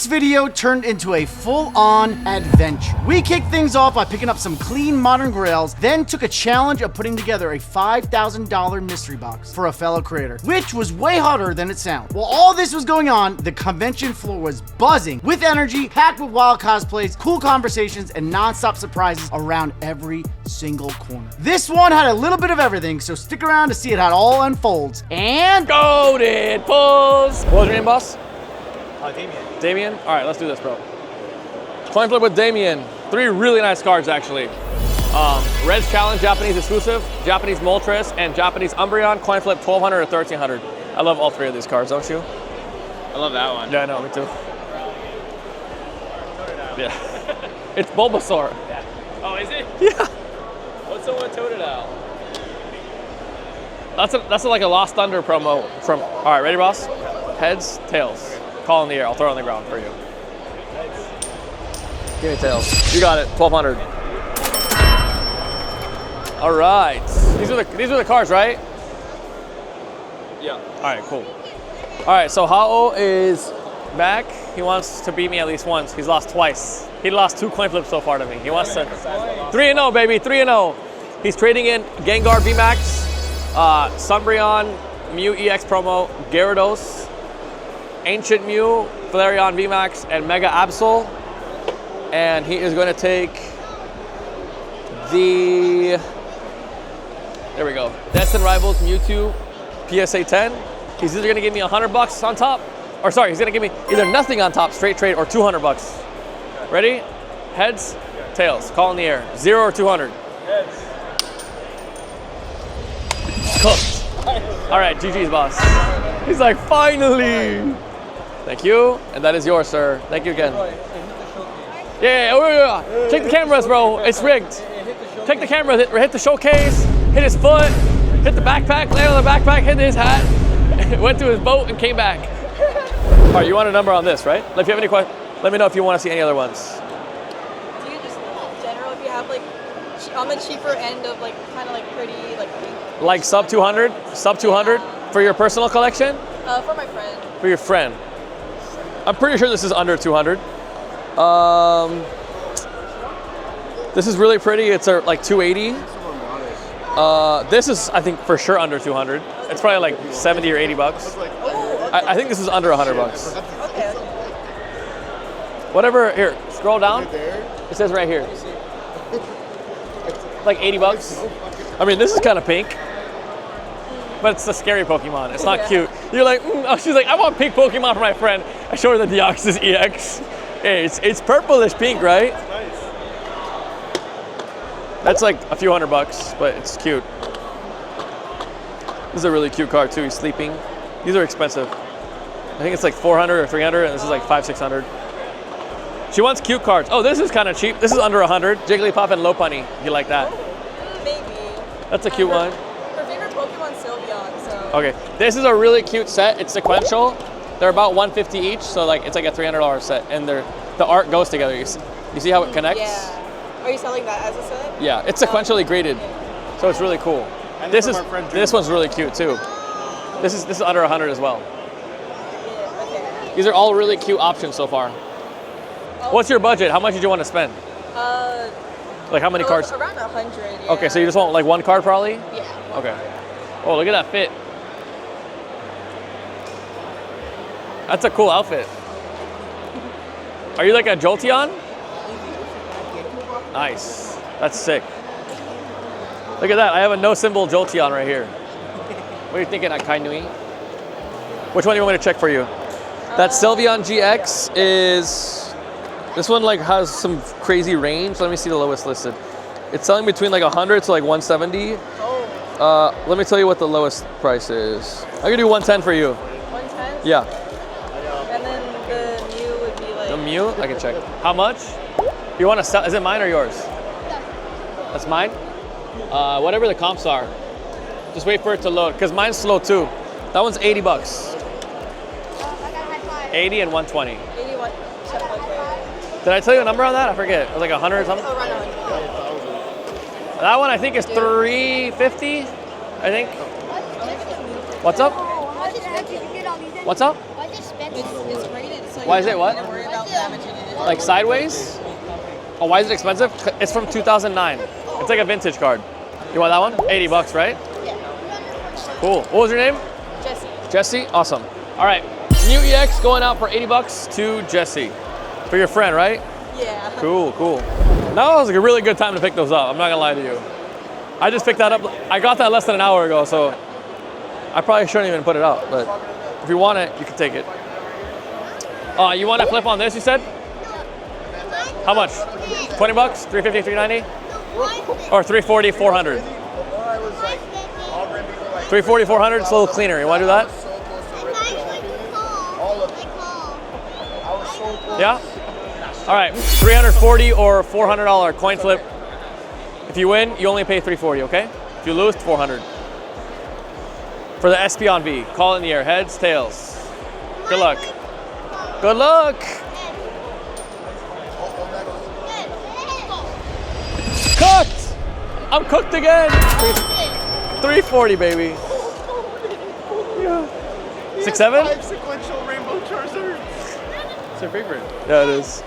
This video turned into a full-on adventure. We kicked things off by picking up some clean modern grails, then took a challenge of putting together a $5,000 mystery box for a fellow creator, which was way harder than it sounded. While all this was going on, the convention floor was buzzing with energy, packed with wild cosplays, cool conversations, and non-stop surprises around every single corner. This one had a little bit of everything, so stick around to see how it all unfolds. And GOATED PULLZ. What was your name, boss? Damien. Damien? All right, let's do this, bro. Coin flip with Damien. 3 really nice cards, actually. Red's Challenge, Japanese exclusive, Japanese Moltres, and Japanese Umbreon. Coin flip 1,200 or 1,300. I love all 3 of these cards, don't you? I love that one. Yeah, I know, me too. Yeah. It's Bulbasaur. Yeah. Oh, is it? Yeah. What's the one Totodile? That's like a Lost Thunder promo from. All right, ready, boss? Heads, tails. Call in the air. I'll throw it on the ground for you. Give me tails. You got it. 1,200. All right. These are the cards, right? Yeah. All right, cool. All right, so Hao is back. He wants to beat me at least once. He's lost twice. He lost 2 coin flips so far to me. He wants to 3-0, baby, 3-0. He's trading in Gengar VMAX, Umbreon, Mew EX promo, Gyarados, Ancient Mew, Flareon VMAX, and Mega Absol. And he is going to take the, there we go, Destined Rivals Mewtwo PSA 10. He's either going to give me $100 on top, or sorry, he's going to give me either nothing on top, straight trade, or $200. Ready? Heads, tails, call in the air. 0 or 200. Heads. Cooked. All right, GG's, boss. He's like, finally. Thank you, and that is yours, sir. Thank you again. Yeah. Take the cameras, bro. It's rigged. Take the camera, hit the showcase, hit his foot, hit the backpack, landed on the backpack, hit his hat, went to his boat, and came back. All right, you want a number on this, right? If you have any questions, let me know if you want to see any other ones. Do you just, in general, if you have like, on the cheaper end of like, kind of like pretty, like sub 200? Sub 200 for your personal collection? For my friend. For your friend. I'm pretty sure this is under 200. This is really pretty. It's like 280. This is, I think, for sure under 200. It's probably like 70 or 80 bucks. Oh, okay. I think this is under 100 bucks. Okay. Whatever, here, scroll down. It says right here. Like 80 bucks. I mean, this is kind of pink. But it's a scary Pokemon. It's not cute. You're like, oh, she's like, I want pink Pokemon for my friend. I show her the Deoxys EX. Hey, it's purplish pink, right? Nice. That's like a few $100, but it's cute. This is a really cute card too. He's sleeping. These are expensive. I think it's like 400 or 300, and this is like 500-600. She wants cute cards. Oh, this is kind of cheap. This is under 100. Jigglypuff and Lopunny. You like that? Maybe. That's a cute one. Her favorite Pokemon Sylveon, so. Okay, this is a really cute set. It's sequential. They're about $150 each, so like it's like a $300 set, and the art goes together. You see how it connects? Yeah. Are you selling that as a set? Yeah, it's sequentially graded, so it's really cool. And This one's really cute too. This is under 100 as well. Yeah, okay. These are all really cute options so far. What's your budget? How much did you want to spend? Like how many cards? Around 100, yeah. Okay, so you just want like 1 card probably? Yeah. Okay. Oh, look at that fit. That's a cool outfit. Are you like a Jolteon? Nice. That's sick. Look at that. I have a no symbol Jolteon right here. What are you thinking, Akainui? Which one do you want me to check for you? That Sylveon GX is... This one like has some crazy range. Let me see the lowest listed. It's selling between like 100 to like 170. Oh. Let me tell you what the lowest price is. I'm gonna do 110 for you. 110? Yeah. And then the Mew would be like... The Mew? I can check. How much? You want to sell? Is it mine or yours? That's mine? Whatever the comps are. Just wait for it to load, because mine's slow too. That one's 80 bucks. 80 and 120. 81. Okay. Did I tell you a number on that? I forget. It was like 100 or something? Around 100. That one I think is 350, I think. What's up? What's up? It's rated, so Why is you it what? don't need to worry about Like sideways? Oh, why is it expensive? It's from 2009. It's like a vintage card. You want that one? 80 bucks, right? Cool. What was your name? Jesse. Jesse? Awesome. All right. New EX going out for 80 bucks to Jesse. For your friend, right? Yeah. Cool, cool. That was like a really good time to pick those up. I'm not gonna lie to you. I just picked that up. I got that less than an hour ago, so I probably shouldn't even put it out. But if you want it, you can take it. You want to flip on this, you said? How much? 20 bucks? 350, 390? Or 340, 400? 340, 400, it's a little cleaner. You want to do that? Yeah? All right, 340 or $400 coin flip. If you win, you only pay 340, okay? If you lose, 400. For the SP on V, call in the air, heads, tails. Good luck. Good luck. Cooked! I'm cooked again. 340, baby. Yeah. 6-7? 5 sequential rainbow Charizards. It's your favorite. Yeah, it is.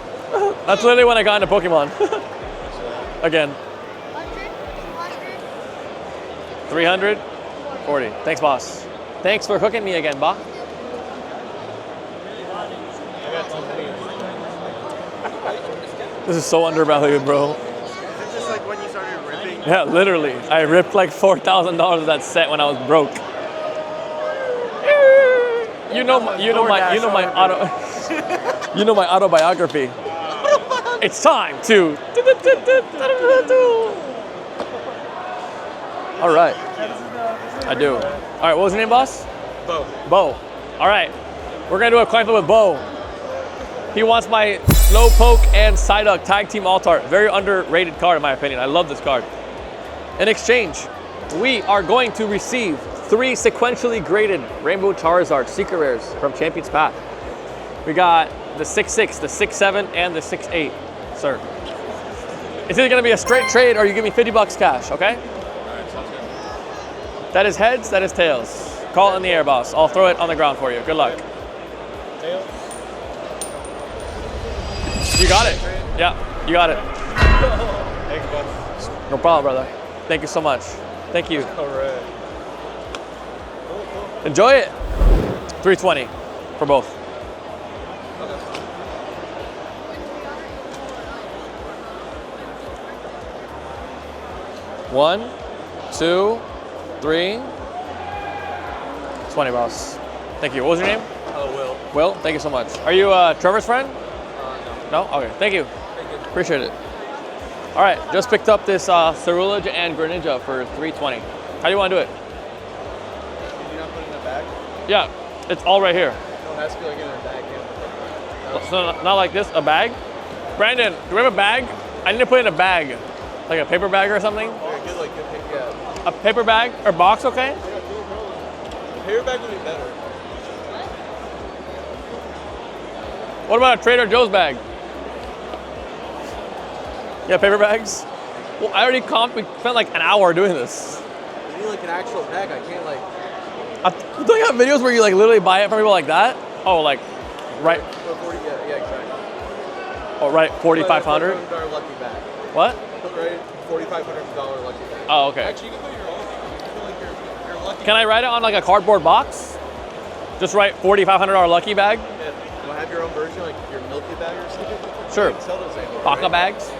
That's literally when I got into Pokemon. Again. 340. Thanks, boss. Thanks for cooking me again, ba. This is so undervalued, bro. Is it just like when you started ripping? Yeah, literally. I ripped like $4,000 of that set when I was broke. You know my autobiography. It's time to. All right. I do. All right, what was your name, boss? Bo. Bo. All right. We're gonna do a coin flip with Bo. He wants my Slowpoke and Psyduck Tag Team Alt-Art. Very underrated card in my opinion. I love this card. In exchange, we are going to receive 3 sequentially graded Rainbow Charizard Secret Rares from Champion's Path. We got the 6-6, the 6-7, and the 6-8, sir. It's either gonna be a straight trade or you give me 50 bucks cash, okay? That is heads, that is tails. Call it in the air, boss. I'll throw it on the ground for you. Good luck. Tails. You got it. Yeah, you got it. Thanks, bud. No problem, brother. Thank you so much. Thank you. All right. Enjoy it. 320 for both. One, 2, 3. 20, boss. Thank you. What was your name? Will. Will, thank you so much. Are you Trevor's friend? No? Okay, thank you. Appreciate it. All right, just picked up this Cerulege and Greninja for 320. How do you want to do it? Did you not put it in a bag? Yeah, it's all right here. No, it has to be like in a bag. Yeah. So not like this, a bag? Brandon, do we have a bag? I need to put it in a bag. Like a paper bag or something? Okay, good, like, good pick, yeah. A paper bag or box, okay? Paper bag would be better. What about a Trader Joe's bag? Yeah, paper bags? Well, I already comped, we spent like an hour doing this. You need like an actual bag. I can't like. Don't you have videos where you like literally buy it from people like that? Oh, like, right, Yeah, exactly. oh, right, 4,500? $4,500 lucky bag. What? Put right, $4,500 lucky bag. Oh, okay. Actually, you can put your own. You can put like your lucky. Can I write it on like a cardboard box? Just write $4,500 lucky bag? Yeah. You want to have your own version, like your milky bag or something? Sure. You can sell those anymore, Baka right? bags?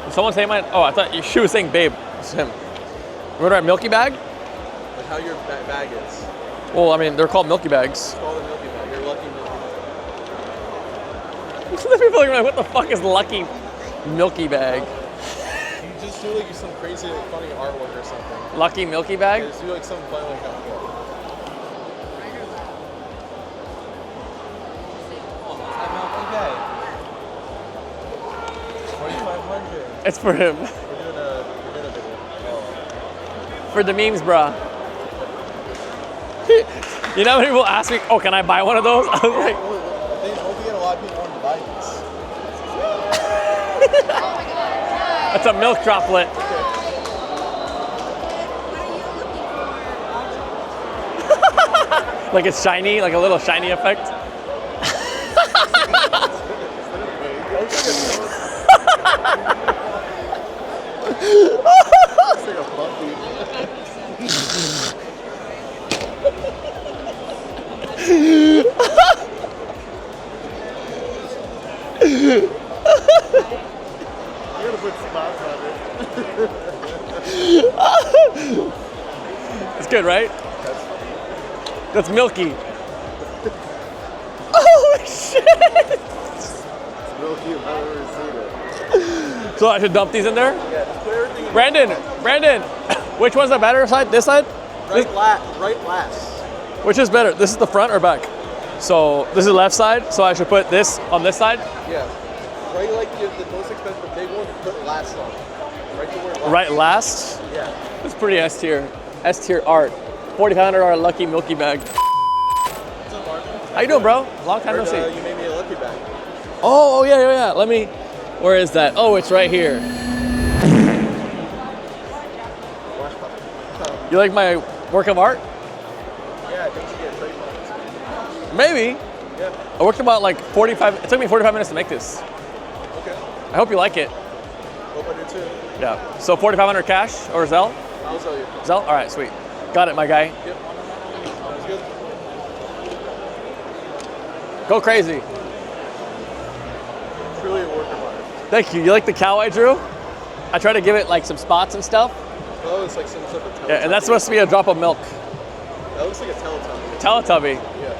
Did someone say mine? Oh, I thought she was saying babe. It's him. You want to write milky bag? Like how your bag is. Well, I mean, they're called milky bags. It's called a milky bag. Your lucky milky bag. People are like, what the fuck is lucky milky bag? You just do like some crazy, like, funny artwork or something. Lucky milky bag? Yeah, just do like something funny like that. It's for him. We're doing a video. Oh. For the memes, bruh. You know when people ask me, oh, can I buy one of those? I was like, I think we get a lot of people wanting to buy these. that's a milk droplet. Like it's shiny, like a little shiny effect. You gotta put spots on it. It's good, right? That's milky. Oh shit! Milky, I've never seen it. So I should dump these in there? Yeah, just put everything in Brandon, which one's the better side? This side? right last. Which is better? This is the front or back? So this is the left side, so I should put this on this side? Yeah. Right, like the most expensive big one, put last on. Right to where last. Right last? Yeah. It's pretty S tier. S tier art. $4,500 lucky milky bag. How you doing, bro? Long time no see. You made me a lucky bag. Oh yeah. Let me. Where is that? Oh, it's right here. You like my work of art? Yeah, I think you get trademarks. Maybe. Yeah. I worked about like 45. It took me 45 minutes to make this. Okay. I hope you like it. Hope I do too. Yeah. So 4,500 cash or Zelle? I'll sell you. Zelle? All right, sweet. Got it, my guy. Yep. Sounds good. Go crazy. Truly a work of art. Thank you. You like the cow I drew? I try to give it like some spots and stuff. Oh, it's like some sort of Teletubby. Yeah, and that's supposed to be a drop of milk. That looks like a Teletubby. Teletubby. Yeah.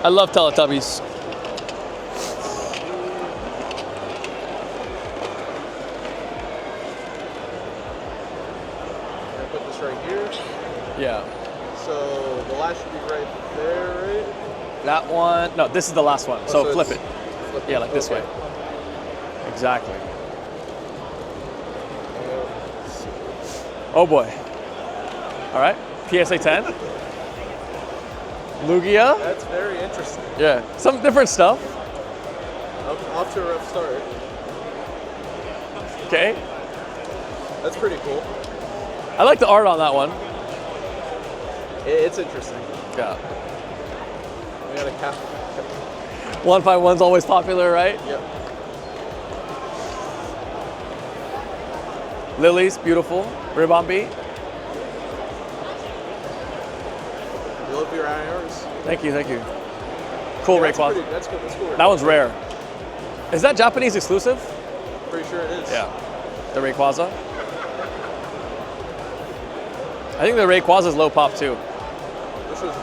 I love Teletubbies. I put this right here. Yeah. So the last should be right there, right? That one. No, this is the last one. So flip it's- it. flip Yeah, like this Okay. way. Exactly. Oh boy. All right. PSA 10. Lugia. That's very interesting. Yeah. Some different stuff. Off to a rough start. Okay. That's pretty cool. I like the art on that one. It's interesting. Yeah. We got a cap. 151's always popular, right? Yep. Lily's beautiful. Ribbombi. You love your IRs. Thank you. Cool Yeah, Rayquaza. that's good. That's cool. That one's rare. Is that Japanese exclusive? Pretty sure it is. Yeah. The Rayquaza. I think the Rayquaza's low pop too. This was a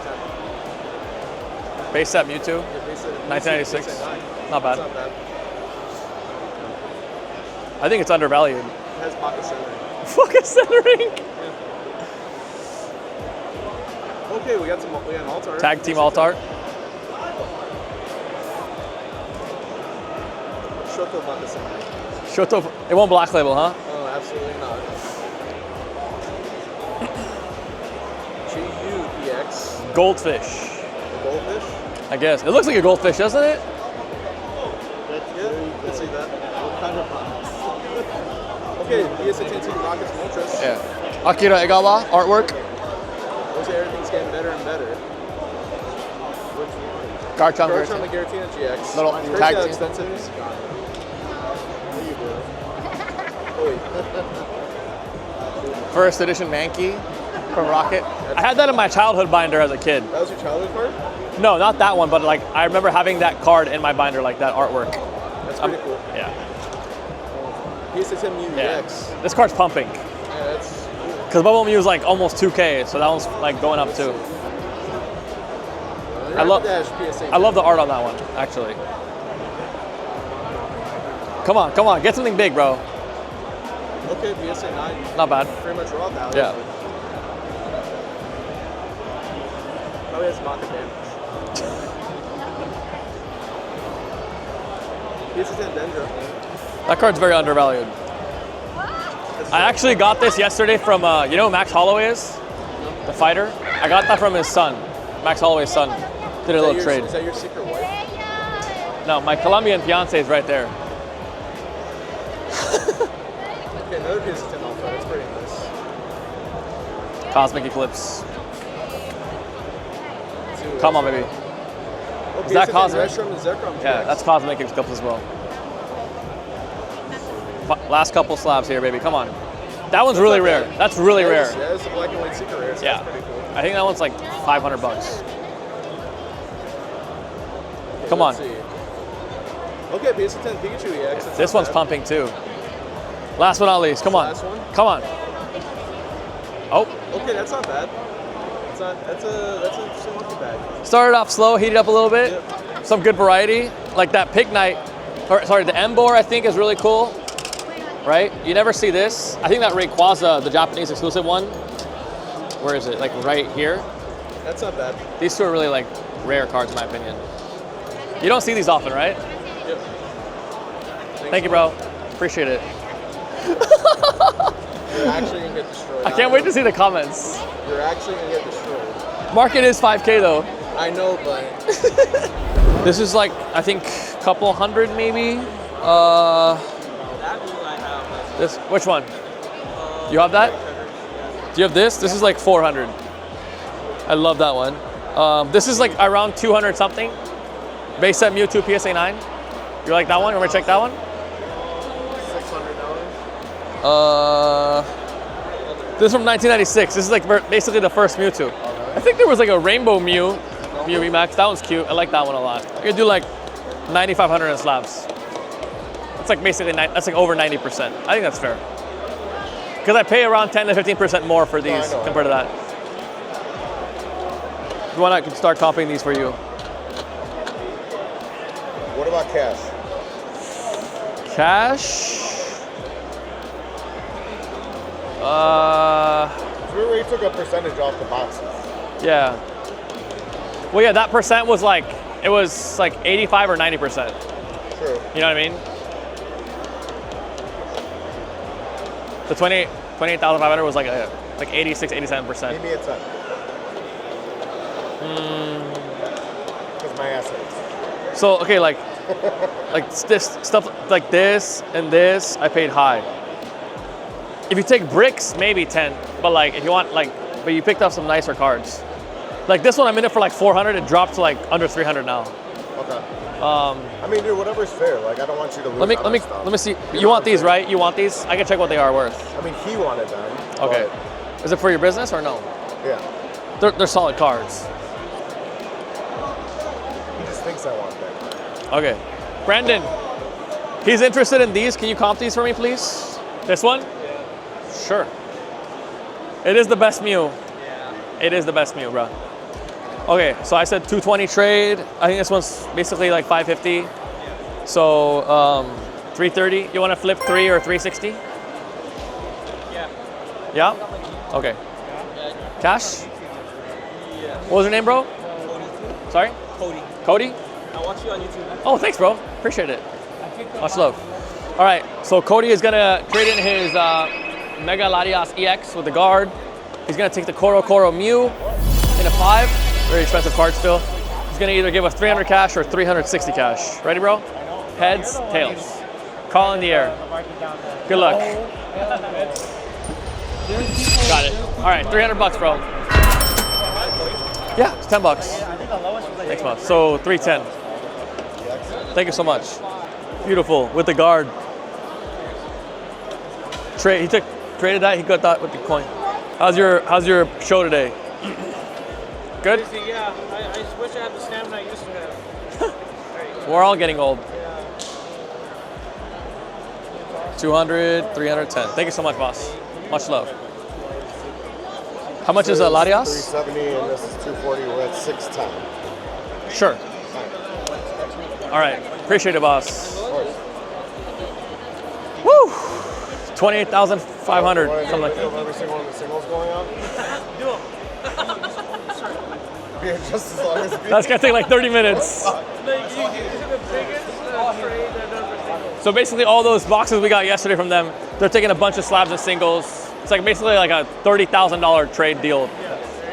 10. Base set Mewtwo. Yeah, they said 1996. they said 9. Not bad. It's not bad. I think it's undervalued. It has pocket centering. Fucking centering. Okay, we got an alt-art. Tag team alt art. Shoto pocket centering. Shoto. It won't black label, huh? Oh, absolutely not. GUEX. Goldfish. The goldfish. I guess. It looks like a goldfish, doesn't it? Yeah, you can see that. What kind of box? Okay, PSA 10 to Rockets and Ultras. Yeah. Akira Egawa artwork. Looks like everything's getting better and better. Which one? Garchomp. Garchomp and Giratina GX. Little It's crazy tag how team. expensive this is. What are you doing? First edition Mankey from Rocket. I had that in my childhood binder as a kid. That was your childhood card? No, not that one, but like I remember having that card in my binder, like that artwork. That's pretty cool. Yeah. PSA 10 Mew Yeah. EX. This card's pumping. Yeah, that's cool. Because Bubble Mew is like almost 2K, so that one's like going up too. I love the art on that one, actually. Come on, get something big, bro. Okay, PSA 9. Not bad. Pretty much raw value. Yeah. Probably has pocket damage. PSA 10 Dendro. That card's very undervalued. I actually got this yesterday from, you know who Max Holloway is? The fighter? I got that from his son. Max Holloway's son. Did a little trade. Is that your secret wife? No, my Colombian fiance is right there. Okay, another PSA 10 Alpha. That's pretty nice. Cosmic Eclipse. Two. Come on, baby. Oh, Is that PSA 10 Cosmic? Reshiram and Zekrom Yeah, GX. that's Cosmic Eclipse as well. Last couple slabs here, baby. Come on. That one's really not rare. bad. That's really Yeah, rare. it's a black and white secret rare. So Yeah. That's pretty cool. I think that one's like $500. Okay, Come on. let's see. Okay, PSA 10 Pikachu EX. That's This not one's bad. pumping too. Last but not least, come on. Last one? Come on. Oh, Okay, that's not bad. That's an interesting monkey bag. started off slow, heated up a little bit. Yep. Some good variety. Like that Pig Knight, or sorry, the Embor I think is really cool. Right? You never see this. I think that Rayquaza, the Japanese exclusive one, where is it? Like right here. That's not bad. These two are really like rare cards in my opinion. You don't see these often, right? Yep. Thank you, bro. Appreciate it. You're actually gonna get destroyed. I can't wait to see the comments. You're actually gonna get destroyed. Market is 5K though. I know, but This is like, I think, a couple hundred maybe. This, which one? You have that? Do you have this? This is like 400. I love that one. This is like around 200 something. Base set Mewtwo PSA 9. You like that one? You want me to check that one? $600. This is from 1996. This is like basically the first Mewtwo. I think there was like a Rainbow Mew VMAX. That one's cute. I like that one a lot. You can do like 9,500 in slabs. It's like basically, that's like over 90%. I think that's fair. Because I pay around 10 to 15% more for these compared to that. If you want, I can start comping these for you. What about cash? Cash? We already took a percentage off the boxes. Yeah. Well, yeah, that percent was like, it was like 85 or 90%. True. You know what I mean? The 28,500 was like 86, 87%. Give me a 10. Because my ass hurts. So, okay, like this stuff like this and this, I paid high. If you take bricks, maybe 10. But like, if you want but you picked up some nicer cards. Like this one, I'm in it for like 400. It dropped to like under 300 now. Okay. I mean, dude, whatever's fair. Like, I don't want you to lose. Let me see. You want these, right? You want these? I can check what they are worth. I mean, he wanted them. Okay. Is it for your business or no? Yeah. They're solid cards. He just thinks I want them. Okay. Brandon, he's interested in these. Can you comp these for me, please? This one? Sure. It is the best Mew. Yeah. It is the best Mew, bro. Okay, so I said 220 trade. I think this one's basically like 550. So 330. You want to flip 3 or 360? Yeah. Yeah? Okay. Cash? What was your name, bro? Sorry? Cody. Cody? I watch you on YouTube. Oh, thanks, bro. Appreciate it. Much love. All right, so Cody is gonna trade in his Mega Latias EX with the guard. He's gonna take the Koro Mew in a 5. Very expensive card still. He's gonna either give us 300 cash or 360 cash. Ready, bro? Heads, tails. Call in the air. Good luck. Got it. All right, 300 bucks, bro. Yeah, it's 10 bucks. Thanks, man. So 310. Thank you so much. Beautiful with the guard. He traded that. He got that with the coin. How's your show today? Good. Yeah, I just wish I had the stamina I used to have. We're all getting old. 200, 310. Thank you so much, boss. Much love. How much is Latias? 370 and this is 240. We're at 610. Sure. All right. Appreciate it, boss. Woo! 28,500. Something like that. Every single one of the singles going on? Yeah, just as long as That's gonna take like 30 minutes. So basically all those boxes we got yesterday from them, they're taking a bunch of slabs and singles. It's like basically like a $30,000 trade deal.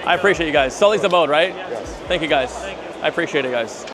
I appreciate you guys. Sully's the mode, right? Yes. Thank you guys. I appreciate it, guys.